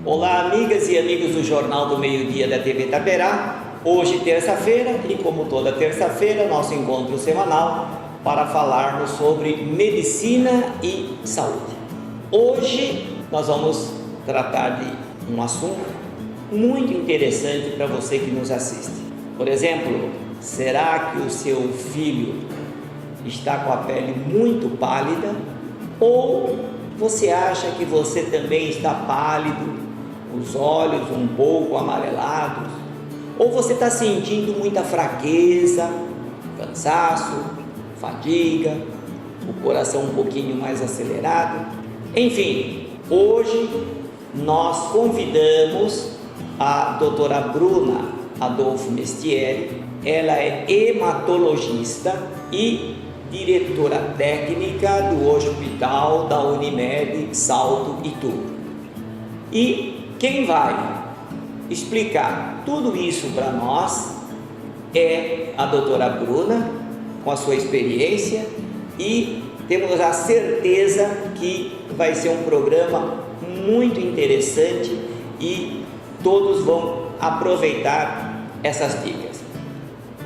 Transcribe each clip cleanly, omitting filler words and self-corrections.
Olá, amigas e amigos do Jornal do Meio-Dia da TV Itaperá. Hoje, terça-feira, e como toda terça-feira, nosso encontro semanal para falarmos sobre medicina e saúde. Hoje, nós vamos tratar de um assunto muito interessante para você que nos assiste. Por exemplo, será que o seu filho está com a pele muito pálida? Ou você acha que você também está pálido, os olhos um pouco amarelados? Ou você está sentindo muita fraqueza, cansaço, fadiga, o coração um pouquinho mais acelerado? Enfim, hoje nós convidamos a doutora Bruna Adolfo Mestieri. Ela é hematologista e diretora técnica do Hospital da Unimed Salto Itu. E quem vai explicar tudo isso para nós é a doutora Bruna, com a sua experiência, e temos a certeza que vai ser um programa muito interessante e todos vão aproveitar essas dicas.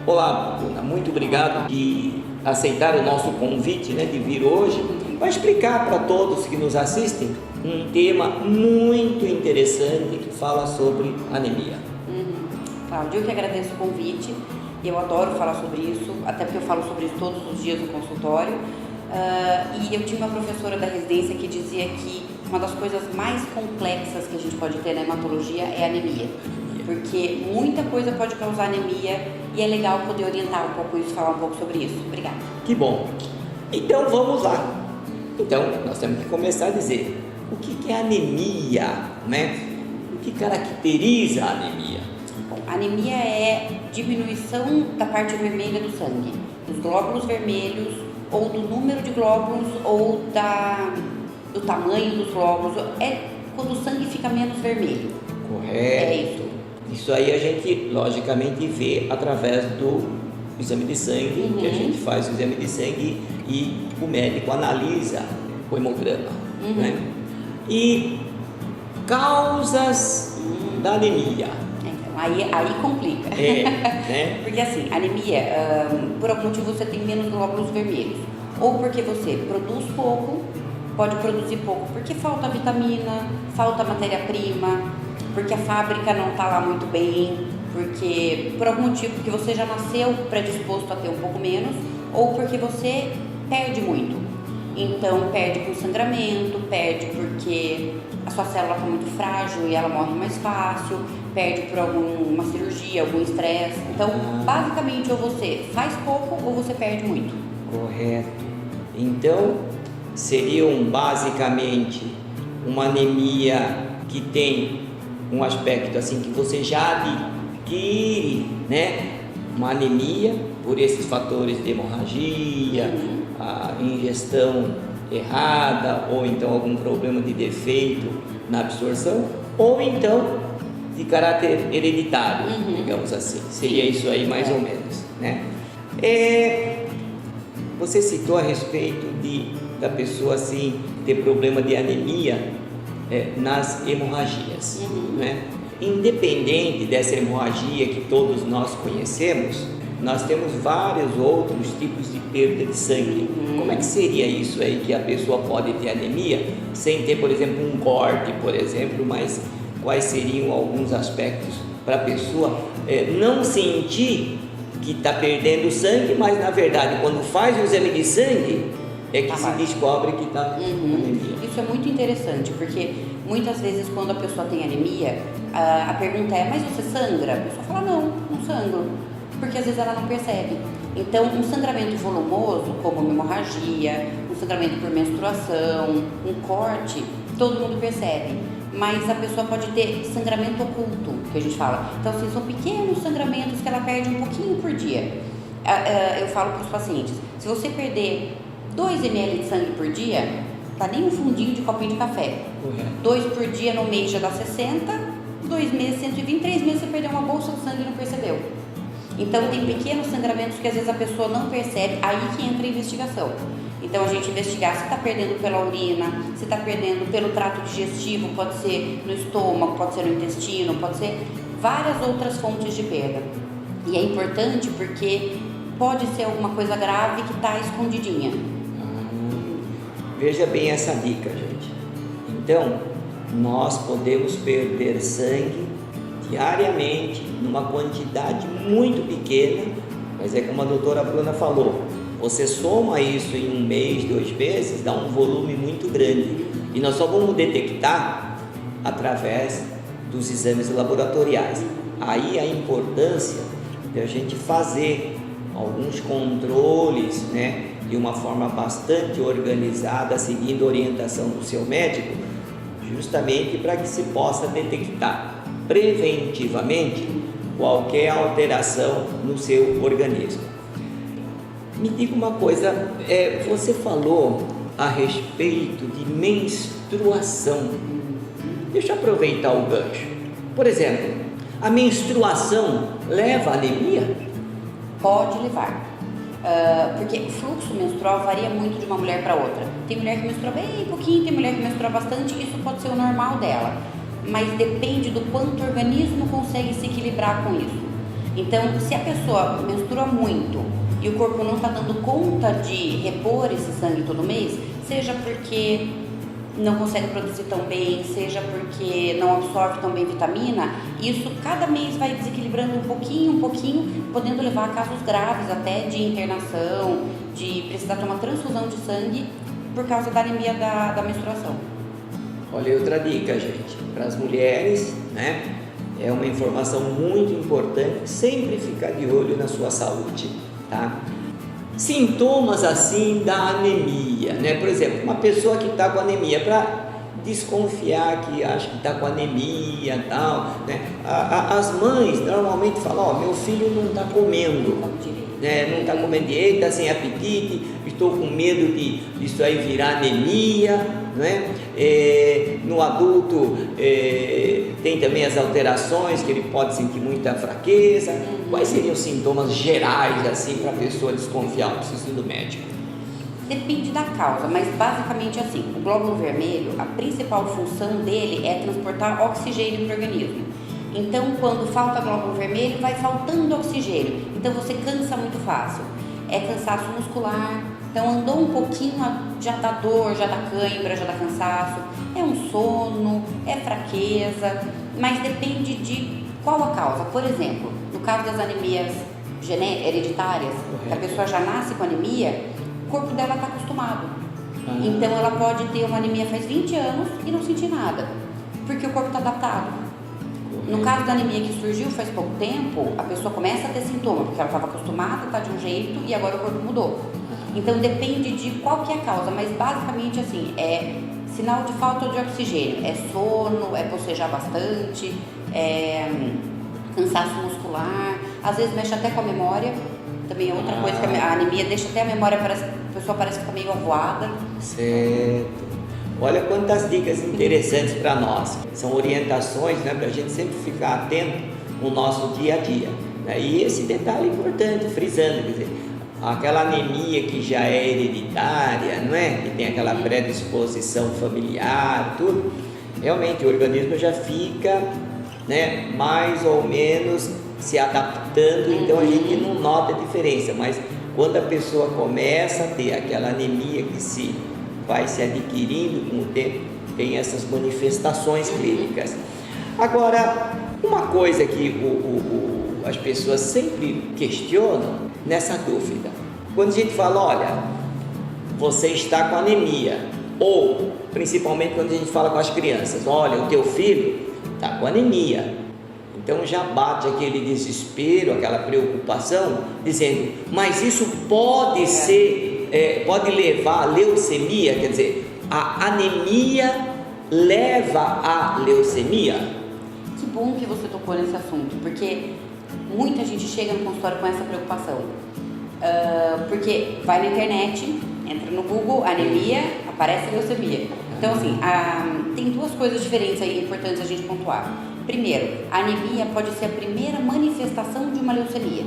Olá, Bruna, muito obrigado de aceitar o nosso convite, de vir hoje para explicar para todos que nos assistem um tema muito interessante que fala sobre anemia. Cláudio, eu que agradeço o convite. Eu adoro falar sobre isso, até porque eu falo sobre isso todos os dias no consultório. E eu tinha uma professora da residência que dizia que uma das coisas mais complexas que a gente pode ter na hematologia é a anemia. Porque muita coisa pode causar anemia e é legal poder orientar um pouco isso, falar um pouco sobre isso. Obrigada. Que bom. Então vamos lá. Então nós temos que começar a dizer o que é anemia, O que caracteriza a anemia? Bom, a anemia é diminuição da parte vermelha do sangue, dos glóbulos vermelhos, ou do número de glóbulos, ou do tamanho dos glóbulos. É quando o sangue fica menos vermelho. Correto. É isso. Isso aí a gente, logicamente, vê através do exame de sangue, que a gente faz o exame de sangue e o médico analisa o hemograma. E causas da anemia. Então, aí complica. Porque assim, anemia, por algum motivo você tem menos glóbulos vermelhos. Ou porque você produz pouco, pode produzir pouco porque falta vitamina, falta matéria-prima, porque a fábrica não está lá muito bem, porque por algum motivo que você já nasceu predisposto a ter um pouco menos, ou porque você perde muito. Então perde por sangramento, perde porque a sua célula está muito frágil e ela morre mais fácil, perde por alguma cirurgia, algum estresse. Então basicamente ou você faz pouco ou você perde muito. Correto. Então seriam basicamente uma anemia que tem um aspecto assim que você já adquire, uma anemia por esses fatores de hemorragia, a ingestão errada, ou então algum problema de defeito na absorção, ou então de caráter hereditário, digamos assim. Seria isso aí mais ou menos, Você citou a respeito da pessoa assim ter problema de anemia nas hemorragias, Independente dessa hemorragia que todos nós conhecemos, nós temos vários outros tipos de perda de sangue. Como é que seria isso aí que a pessoa pode ter anemia sem ter, por exemplo, um corte, por exemplo, mas quais seriam alguns aspectos para a pessoa não sentir que está perdendo sangue, mas na verdade quando faz o exame de sangue é que se descobre que está com anemia. Isso é muito interessante, porque muitas vezes quando a pessoa tem anemia, a pergunta é, mas você sangra? A pessoa fala, não sangro, porque às vezes ela não percebe. Então, um sangramento volumoso, como uma hemorragia, um sangramento por menstruação, um corte, todo mundo percebe. Mas a pessoa pode ter sangramento oculto, que a gente fala. Então, assim, são pequenos sangramentos que ela perde um pouquinho por dia. Eu falo para os pacientes, se você perder 2 ml de sangue por dia, dá nem um fundinho de copinho de café. 2 por dia no mês já dá 60, 2 meses 120, 3 meses você perdeu uma bolsa de sangue e não percebeu. Então tem pequenos sangramentos que às vezes a pessoa não percebe, aí que entra a investigação. Então a gente investigar se está perdendo pela urina, se está perdendo pelo trato digestivo, pode ser no estômago, pode ser no intestino, pode ser várias outras fontes de perda. E é importante porque pode ser alguma coisa grave que está escondidinha. Veja bem essa dica, gente. Então, nós podemos perder sangue diariamente, numa quantidade muito pequena, mas é como a doutora Bruna falou, você soma isso em 1 mês, 2 meses, dá um volume muito grande. E nós só vamos detectar através dos exames laboratoriais. Aí a importância de a gente fazer alguns controles, né, de uma forma bastante organizada, seguindo a orientação do seu médico, justamente para que se possa detectar preventivamente qualquer alteração no seu organismo. Me diga uma coisa, você falou a respeito de menstruação. Deixa eu aproveitar o gancho. Por exemplo, a menstruação leva a anemia? Pode levar, porque o fluxo menstrual varia muito de uma mulher para outra. Tem mulher que menstrua bem pouquinho, tem mulher que menstrua bastante, isso pode ser o normal dela, mas depende do quanto o organismo consegue se equilibrar com isso. Então, se a pessoa menstrua muito e o corpo não está dando conta de repor esse sangue todo mês, seja porque não consegue produzir tão bem, seja porque não absorve tão bem vitamina, isso cada mês vai desequilibrando um pouquinho, podendo levar a casos graves até de internação, de precisar tomar transfusão de sangue por causa da anemia da menstruação. Olha, outra dica, gente, para as mulheres, né? É uma informação muito importante, sempre ficar de olho na sua saúde, tá? Sintomas assim da anemia, né? Por exemplo, uma pessoa que está com anemia, para desconfiar que acha que está com anemia e tal, né? As mães normalmente falam, meu filho não está comendo, né? Não está comendo direito, está sem apetite, estou com medo de isso aí virar anemia, né? No adulto tem também as alterações, que ele pode sentir muita fraqueza. Quais seriam os sintomas gerais assim para a pessoa desconfiar? Não precisa do médico. Depende da causa, mas basicamente assim, o glóbulo vermelho, a principal função dele é transportar oxigênio para o organismo. Então, quando falta glóbulo vermelho, vai faltando oxigênio. Então, você cansa muito fácil. É cansaço muscular. Então, andou um pouquinho, já dá dor, já dá cãibra, já dá cansaço. É um sono, é fraqueza, mas depende de qual a causa. Por exemplo, no caso das anemias hereditárias, que a pessoa já nasce com anemia, o corpo dela está acostumado. Então, ela pode ter uma anemia faz 20 anos e não sentir nada, porque o corpo está adaptado. No caso da anemia que surgiu faz pouco tempo, a pessoa começa a ter sintoma, porque ela estava acostumada a estar de um jeito e agora o corpo mudou. Então depende de qual que é a causa, mas basicamente assim, é sinal de falta de oxigênio, é sono, é bocejar bastante, é cansaço muscular, às vezes mexe até com a memória, também é outra coisa que a anemia deixa até a memória, a pessoa parece que fica meio avoada. Certo. Olha quantas dicas interessantes para nós. São orientações, né, para a gente sempre ficar atento no nosso dia a dia. Né? E esse detalhe importante, frisando, quer dizer, aquela anemia que já é hereditária, não é? Que tem aquela predisposição familiar, tudo. Realmente o organismo já fica, né, mais ou menos se adaptando, então a gente não nota a diferença. Mas quando a pessoa começa a ter aquela anemia que vai se adquirindo com o tempo, tem essas manifestações clínicas. Agora, uma coisa que as pessoas sempre questionam nessa dúvida, quando a gente fala, olha, você está com anemia, ou principalmente quando a gente fala com as crianças, olha, o teu filho está com anemia, então já bate aquele desespero, aquela preocupação, dizendo, mas isso pode ser pode levar à leucemia, quer dizer, a anemia leva à leucemia? Que bom que você tocou nesse assunto, porque muita gente chega no consultório com essa preocupação, porque vai na internet, entra no Google, anemia, aparece leucemia. Então assim, tem duas coisas diferentes aí importantes a gente pontuar. Primeiro, a anemia pode ser a primeira manifestação de uma leucemia.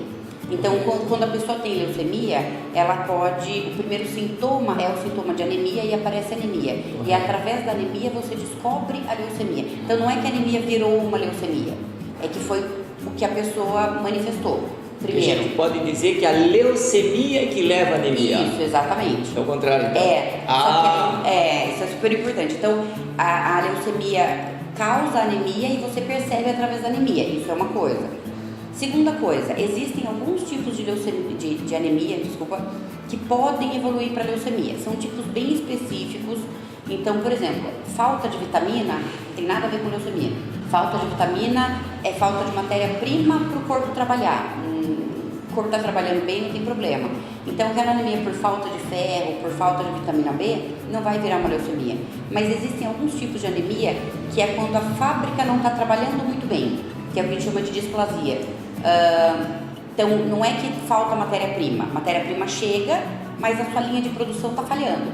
Então, quando a pessoa tem leucemia, ela pode... O primeiro sintoma é o sintoma de anemia e aparece anemia. E através da anemia você descobre a leucemia. Então, não é que a anemia virou uma leucemia, é que foi o que a pessoa manifestou. Primeiro. A gente pode dizer que a leucemia é que leva a anemia. Isso, exatamente. É o contrário, então. Isso é super importante. Então, a leucemia causa anemia e você percebe através da anemia. Isso é uma coisa. Segunda coisa, existem alguns tipos de leucemia, de anemia, que podem evoluir para leucemia. São tipos bem específicos. Então, por exemplo, falta de vitamina não tem nada a ver com leucemia. Falta de vitamina é falta de matéria-prima para o corpo trabalhar. O corpo está trabalhando bem, não tem problema. Então, aquela anemia por falta de ferro, por falta de vitamina B, não vai virar uma leucemia. Mas existem alguns tipos de anemia que é quando a fábrica não está trabalhando muito bem, que é o que a gente chama de displasia. Então, não é que falta matéria-prima. Matéria-prima chega, mas a sua linha de produção está falhando.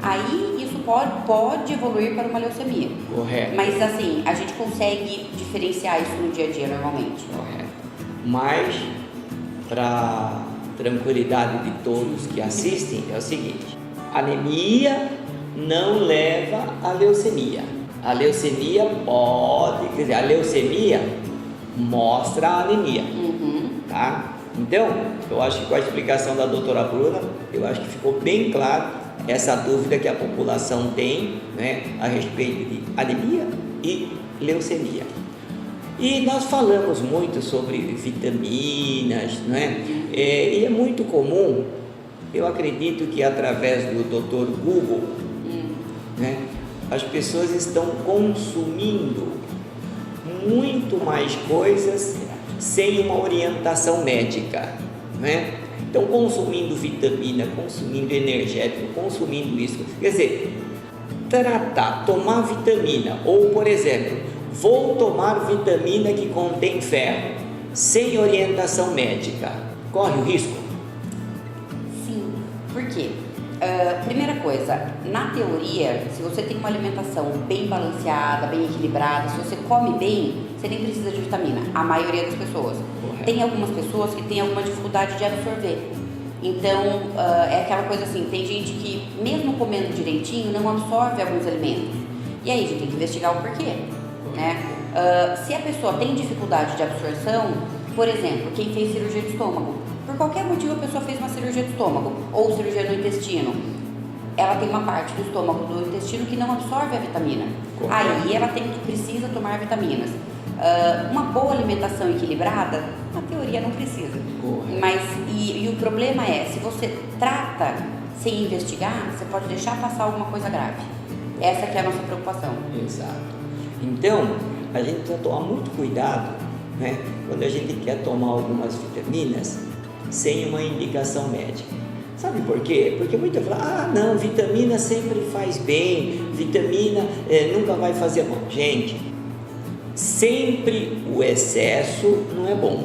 Aí, isso pode evoluir para uma leucemia. Correto. Mas, assim, a gente consegue diferenciar isso no dia a dia, normalmente. Correto. Mas, para tranquilidade de todos que assistem, é o seguinte: anemia não leva à leucemia. A leucemia pode... Quer dizer, a leucemia mostra a anemia, tá? Então, eu acho que com a explicação da doutora Bruna, eu acho que ficou bem claro essa dúvida que a população tem, né, a respeito de anemia e leucemia. E nós falamos muito sobre vitaminas, né? E é muito comum, eu acredito que através do Dr. Google, né, as pessoas estão consumindo muito mais coisas sem uma orientação médica, né? Então, consumindo vitamina, consumindo energético, consumindo isso, quer dizer, tomar vitamina, ou por exemplo, vou tomar vitamina que contém ferro, sem orientação médica, corre o risco? Sim, por quê? Primeira coisa, na teoria, se você tem uma alimentação bem balanceada, bem equilibrada, se você come bem, você nem precisa de vitamina, a maioria das pessoas. Correto. Tem algumas pessoas que têm alguma dificuldade de absorver. Então, é aquela coisa assim, tem gente que mesmo comendo direitinho não absorve alguns alimentos. E aí a gente tem que investigar o porquê, né? Se a pessoa tem dificuldade de absorção, por exemplo, quem fez cirurgia de estômago, por qualquer motivo a pessoa fez uma cirurgia de estômago ou cirurgia no intestino, ela tem uma parte do estômago, do intestino que não absorve a vitamina. Correto. Aí ela precisa tomar vitaminas. Uma boa alimentação equilibrada, na teoria não precisa. Correto. Mas e o problema é, se você trata sem investigar, você pode deixar passar alguma coisa grave. Essa que é a nossa preocupação. Exato. Então, a gente precisa tomar muito cuidado, né, quando a gente quer tomar algumas vitaminas sem uma indicação médica. Sabe por quê? Porque muita gente fala, não, vitamina sempre faz bem, vitamina nunca vai fazer mal. Gente, sempre o excesso não é bom.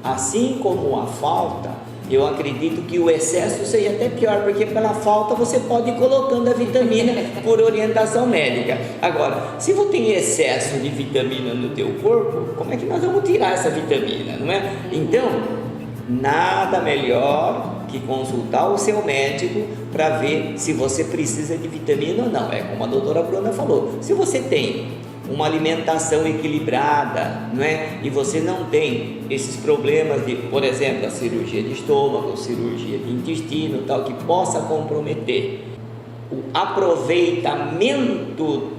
Assim como a falta, eu acredito que o excesso seja até pior, porque pela falta você pode ir colocando a vitamina por orientação médica. Agora, se você tem excesso de vitamina no teu corpo, como é que nós vamos tirar essa vitamina, não é? Então, nada melhor que consultar o seu médico para ver se você precisa de vitamina ou não. É como a doutora Bruna falou, se você tem uma alimentação equilibrada, não é? E você não tem esses problemas de, por exemplo, a cirurgia de estômago, cirurgia de intestino, tal, que possa comprometer o aproveitamento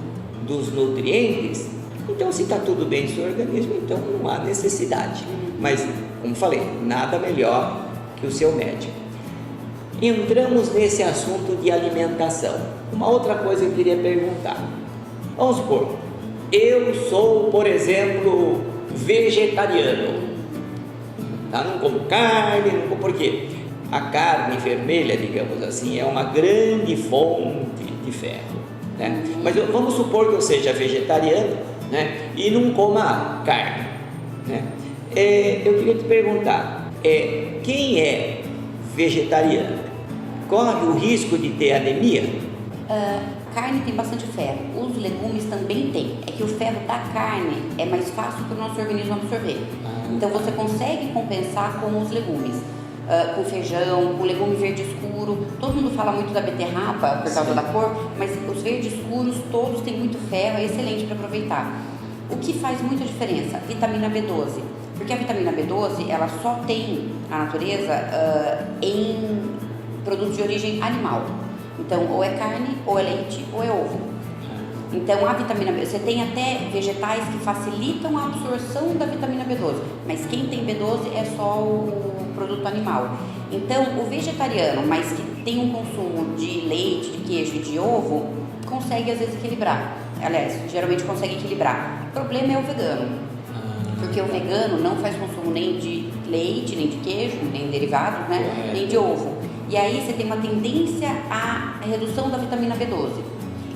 dos nutrientes, então se está tudo bem no seu organismo, então não há necessidade. Mas, como falei, nada melhor que o seu médico. Entramos nesse assunto de alimentação. Uma outra coisa que eu queria perguntar. Vamos supor, eu sou, por exemplo, vegetariano. Não como carne, não como, por quê? A carne vermelha, digamos assim, é uma grande fonte de ferro, né? Mas vamos supor que eu seja vegetariano, né, e não coma carne, né? Eu queria te perguntar, quem é vegetariano corre o risco de ter anemia? Carne tem bastante ferro, os legumes também tem. É que o ferro da carne é mais fácil para o nosso organismo absorver. Então você consegue compensar com os legumes. Com feijão, com legume verde escuro. Todo mundo fala muito da beterraba por causa da cor, mas os verdes escuros todos têm muito ferro, é excelente para aproveitar. O que faz muita diferença? Vitamina B12. Porque a vitamina B12, ela só tem a natureza em produtos de origem animal. Então, ou é carne, ou é leite, ou é ovo. Então, a vitamina B12, você tem até vegetais que facilitam a absorção da vitamina B12, mas quem tem B12 é só o produto animal. Então, o vegetariano, mas que tem um consumo de leite, de queijo e de ovo, consegue às vezes equilibrar. Aliás, geralmente consegue equilibrar. O problema é o vegano, porque o vegano não faz consumo nem de leite, nem de queijo, nem derivados, né? Nem de ovo. E aí você tem uma tendência à redução da vitamina B12.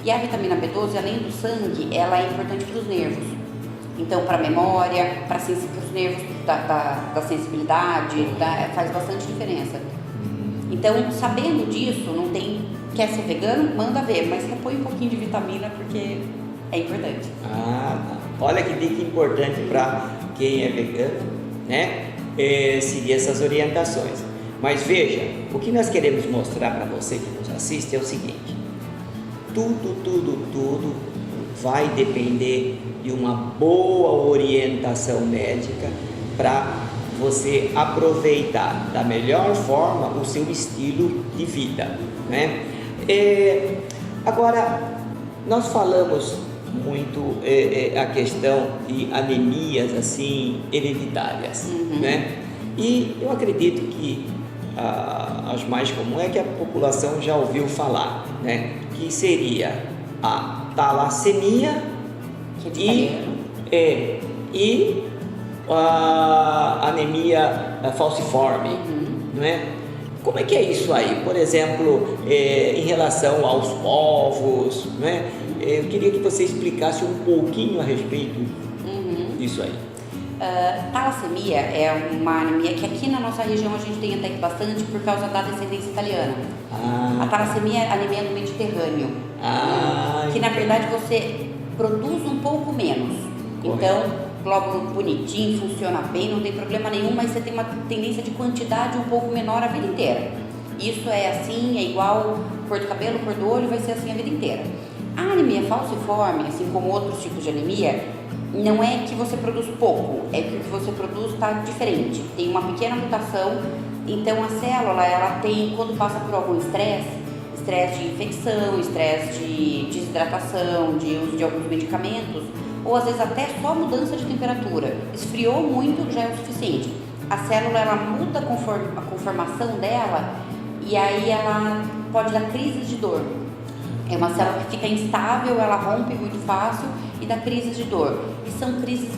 E a vitamina B12, além do sangue, ela é importante para os nervos. Então, para a memória, para os nervos da sensibilidade, faz bastante diferença. Então, sabendo disso, não tem... Quer ser vegano? Manda ver, mas repõe um pouquinho de vitamina porque é importante. Olha que dica importante para quem é vegano, né? Seguir essas orientações. Mas veja, o que nós queremos mostrar para você que nos assiste é o seguinte: tudo vai depender de uma boa orientação médica para você aproveitar da melhor forma o seu estilo de vida, né? Agora, nós falamos muito a questão de anemias assim hereditárias, né? E eu acredito que as mais comuns é que a população já ouviu falar, né? Que seria a talassemia e a anemia falciforme, não é? Como é que é isso aí? Por exemplo, em relação aos povos, não é? Eu queria que você explicasse um pouquinho a respeito disso aí. Talassemia é uma anemia que aqui na nossa região a gente tem até que bastante por causa da descendência italiana. A talassemia é a anemia do Mediterrâneo, que na verdade você produz um pouco menos. Então, glóbulo bonitinho, funciona bem, não tem problema nenhum, mas você tem uma tendência de quantidade um pouco menor a vida inteira. Isso é assim, é igual cor do cabelo, cor do olho, vai ser assim a vida inteira. A anemia falciforme, assim como outros tipos de anemia, não é que você produz pouco, é que o que você produz está diferente, tem uma pequena mutação. Então a célula, ela tem, quando passa por algum estresse de infecção, estresse de desidratação, de uso de alguns medicamentos, ou às vezes até só mudança de temperatura, esfriou muito já é o suficiente. A célula, ela muda a conformação dela e aí ela pode dar crises de dor. É uma célula que fica instável, ela rompe muito fácil e dá crises de dor. E são crises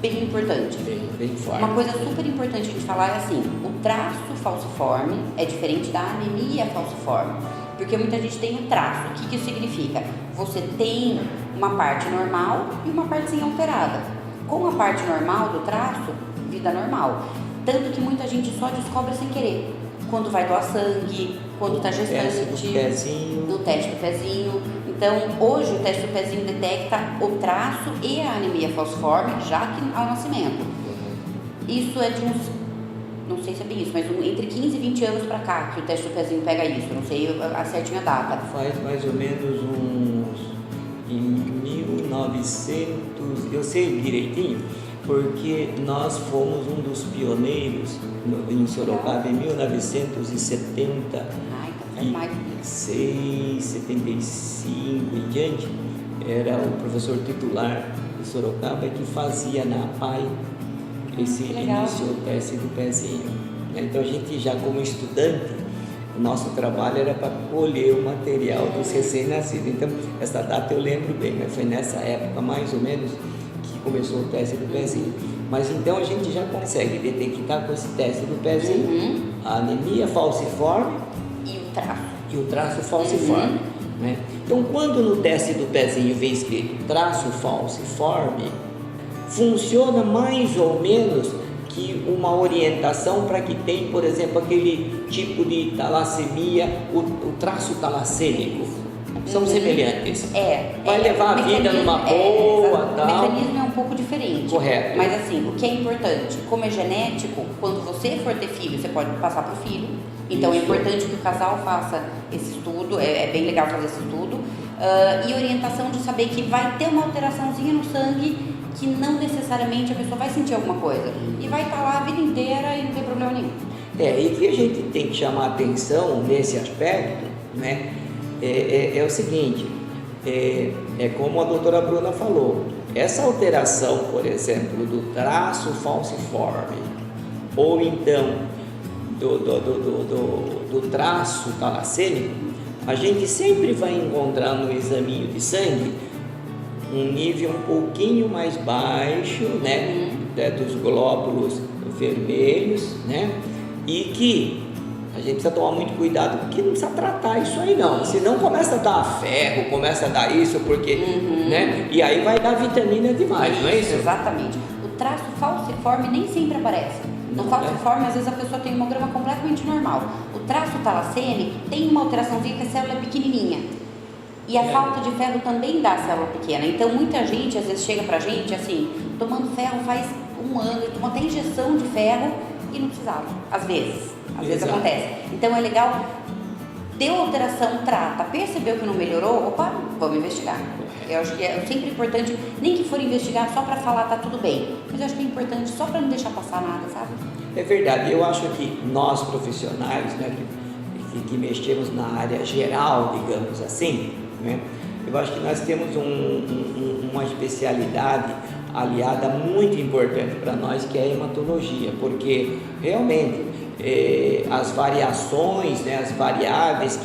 bem importantes. Bem forte. Uma coisa super importante a gente falar é assim, o traço falciforme é diferente da anemia falciforme. Porque muita gente tem um traço. O que isso significa? Você tem uma parte normal e uma partezinha alterada. Com a parte normal do traço, vida normal. Tanto que muita gente só descobre sem querer. Quando vai doar sangue, quando está gestante, no teste do pezinho. Então, hoje o teste do pezinho detecta o traço e a anemia falciforme já que ao nascimento. Isso é de uns, não sei se é bem isso, mas entre 15 e 20 anos para cá que o teste do pezinho pega isso. Não sei a certinha data. Faz mais ou menos em 1900, eu sei direitinho, porque nós fomos um dos pioneiros em Sorocaba em 1970, 76, 75 em diante. Era o professor titular de Sorocaba que fazia na APAI esse início, o teste do pezinho. Então a gente já como estudante, o nosso trabalho era para colher o material dos recém-nascidos. Então essa data eu lembro bem, mas foi nessa época mais ou menos que começou o teste do pezinho. Mas então a gente já consegue detectar com esse teste do pezinho a anemia falciforme e o traço falciforme. Né? Então quando no teste do pezinho vem escrito traço falciforme, funciona mais ou menos que uma orientação para que tem, por exemplo, aquele tipo de talassemia, o traço talassêmico. são semelhantes. Vai É, levar a vida numa boa, o tal. mecanismo é um pouco diferente. Correto. Mas assim, o que é importante, como é genético, quando você for ter filho, você pode passar para o filho. Então é importante que o casal faça esse estudo, é bem legal fazer esse estudo. E orientação de saber que vai ter uma alteraçãozinha no sangue que não necessariamente a pessoa vai sentir alguma coisa. E vai estar lá a vida inteira e não tem problema nenhum. E que a gente tem que chamar atenção nesse aspecto, né? É o seguinte, é como a doutora Bruna falou, essa alteração, por exemplo, do traço falciforme, ou então do traço talassêmico, a gente sempre vai encontrar no examinho de sangue um nível um pouquinho mais baixo, né, dos glóbulos vermelhos, né, e que a gente precisa tomar muito cuidado porque não precisa tratar isso aí não, senão começa a dar ferro, começa a dar isso, porque, né, e aí vai dar vitamina demais, não é isso? Exatamente. O traço falciforme nem sempre aparece. No falciforme, às vezes a pessoa tem um hemograma completamente normal. O traço talassêmico tem uma alteraçãozinha que a célula é pequenininha. E a falta de ferro também dá célula pequena. Então, muita gente, às vezes, chega pra gente, assim, tomando ferro faz 1 ano, e toma até injeção de ferro e não precisava. Às vezes acontece. Então, é legal, deu alteração, trata, percebeu que não melhorou, opa, vamos investigar. Eu acho que é sempre importante, nem que for investigar só para falar tá tudo bem, mas eu acho que é importante só para não deixar passar nada, sabe? É verdade, eu acho que nós profissionais, né, que mexemos na área geral, digamos assim, né, eu acho que nós temos uma especialidade aliada muito importante para nós, que é a hematologia, porque realmente as variações, né, as variáveis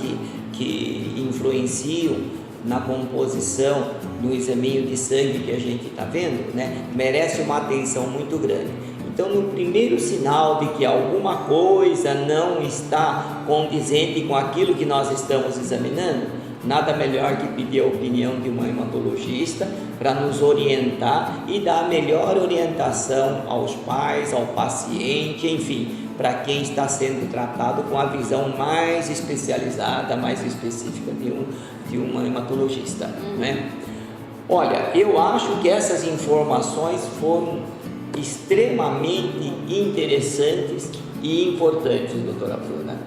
que influenciam na composição do examinho de sangue que a gente está vendo, né, merece uma atenção muito grande. Então, no primeiro sinal de que alguma coisa não está condizente com aquilo que nós estamos examinando, nada melhor que pedir a opinião de uma hematologista para nos orientar e dar a melhor orientação aos pais, ao paciente, enfim, para quem está sendo tratado com a visão mais especializada, mais específica de uma hematologista, né? Olha, eu acho que essas informações foram extremamente interessantes e importantes, doutora Bruna.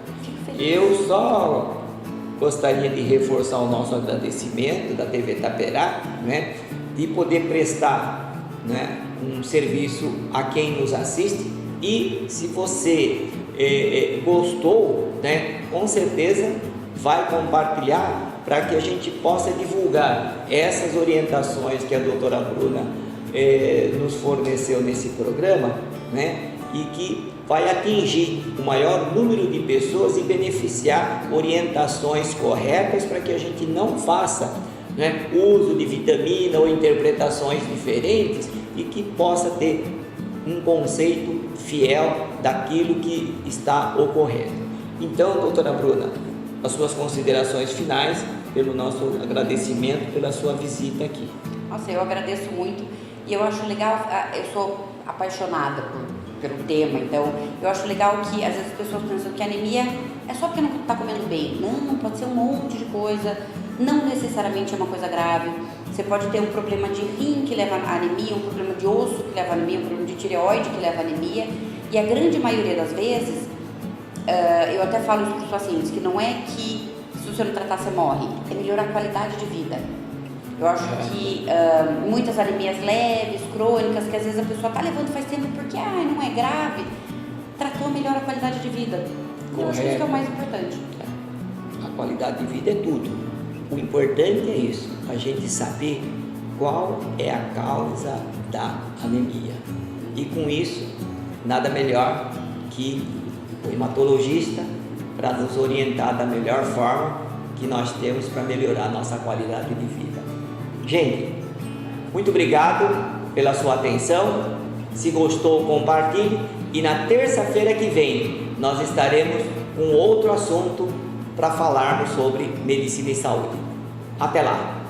Eu só gostaria de reforçar o nosso agradecimento da TV Itaperá, né, de poder prestar, né, um serviço a quem nos assiste. E se você gostou, né, com certeza vai compartilhar para que a gente possa divulgar essas orientações que a doutora Bruna nos forneceu nesse programa, né, e que vai atingir o maior número de pessoas e beneficiar orientações corretas para que a gente não faça, né, uso de vitamina ou interpretações diferentes e que possa ter um conceito fiel daquilo que está ocorrendo. Então, doutora Bruna, as suas considerações finais, pelo nosso agradecimento pela sua visita aqui. Nossa, eu agradeço muito e eu acho legal, eu sou apaixonada pelo tema, então eu acho legal que às vezes as pessoas pensam que a anemia é só porque não está comendo bem. Não, pode ser um monte de coisa, não necessariamente é uma coisa grave. Você pode ter um problema de rim que leva a anemia, um problema de osso que leva a anemia, um problema de tireoide que leva a anemia, e a grande maioria das vezes, eu até falo isso para os pacientes, que não é que se você não tratar você morre, é melhorar a qualidade de vida. Eu acho que muitas anemias leves, crônicas, que às vezes a pessoa está levando faz tempo porque não é grave, tratou, melhora a qualidade de vida. Eu acho que isso é o mais importante. A qualidade de vida é tudo. O importante é isso, a gente saber qual é a causa da anemia. E com isso, nada melhor que o hematologista para nos orientar da melhor forma que nós temos para melhorar a nossa qualidade de vida. Gente, muito obrigado pela sua atenção. Se gostou, compartilhe. E na terça-feira que vem nós estaremos com outro assunto para falarmos sobre medicina e saúde. Até lá!